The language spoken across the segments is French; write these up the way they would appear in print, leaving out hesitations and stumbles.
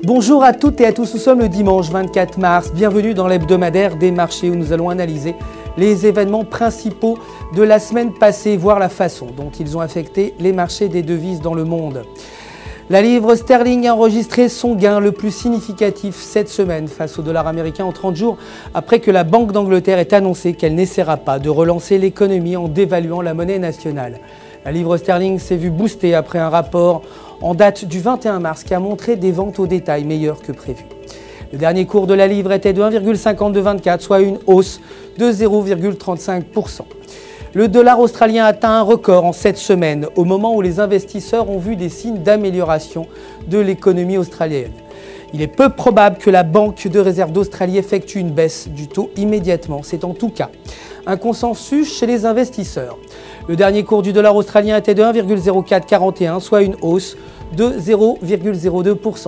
Bonjour à toutes et à tous, nous sommes le dimanche 24 mars. Bienvenue dans l'hebdomadaire des marchés où nous allons analyser les événements principaux de la semaine passée, voir la façon dont ils ont affecté les marchés des devises dans le monde. La livre sterling a enregistré son gain le plus significatif cette semaine face au dollar américain en 30 jours après que la Banque d'Angleterre ait annoncé qu'elle n'essaiera pas de relancer l'économie en dévaluant la monnaie nationale. La livre sterling s'est vue boostée après un rapport en date du 21 mars qui a montré des ventes au détail meilleures que prévu. Le dernier cours de la livre était de 1,5224, soit une hausse de 0,35%. Le dollar australien atteint un record en cette semaine, au moment où les investisseurs ont vu des signes d'amélioration de l'économie australienne. Il est peu probable que la Banque de réserve d'Australie effectue une baisse du taux immédiatement. C'est en tout cas un consensus chez les investisseurs. Le dernier cours du dollar australien était de 1,0441, soit une hausse de 0,02%.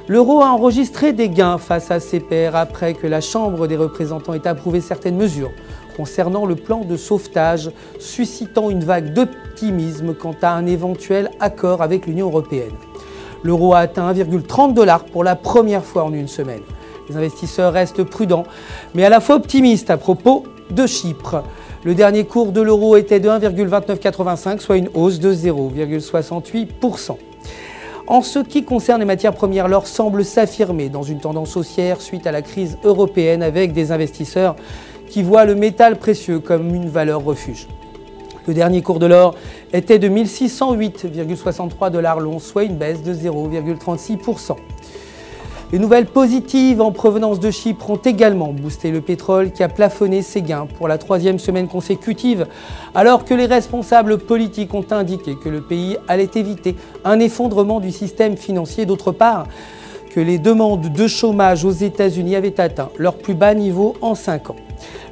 L'euro a enregistré des gains face à ses pairs après que la Chambre des représentants ait approuvé certaines mesures concernant le plan de sauvetage, suscitant une vague d'optimisme quant à un éventuel accord avec l'Union européenne. L'euro a atteint 1,30 $ pour la première fois en une semaine. Les investisseurs restent prudents, mais à la fois optimistes à propos de Chypre. Le dernier cours de l'euro était de 1,2985, soit une hausse de 0,68%. En ce qui concerne les matières premières, l'or semble s'affirmer dans une tendance haussière suite à la crise européenne avec des investisseurs qui voient le métal précieux comme une valeur refuge. Le dernier cours de l'or était de 1608,63 $ l'once, soit une baisse de 0,36%. Les nouvelles positives en provenance de Chypre ont également boosté le pétrole qui a plafonné ses gains pour la troisième semaine consécutive, alors que les responsables politiques ont indiqué que le pays allait éviter un effondrement du système financier. D'autre part, que les demandes de chômage aux États-Unis avaient atteint leur plus bas niveau en 5 ans.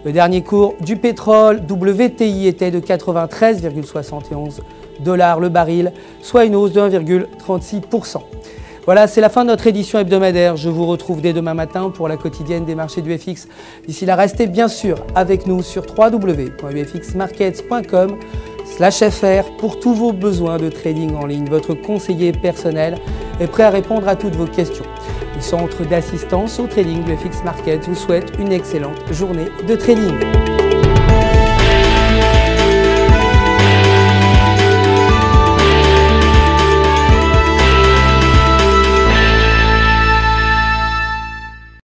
Le dernier cours du pétrole WTI était de 93,71 $ le baril, soit une hausse de 1,36%. Voilà, c'est la fin de notre édition hebdomadaire. Je vous retrouve dès demain matin pour la quotidienne des marchés du FX. D'ici là, restez bien sûr avec nous sur www.ufxmarkets.com/fr pour tous vos besoins de trading en ligne. Votre conseiller personnel est prêt à répondre à toutes vos questions. Le centre d'assistance au trading du FX Markets vous souhaite une excellente journée de trading.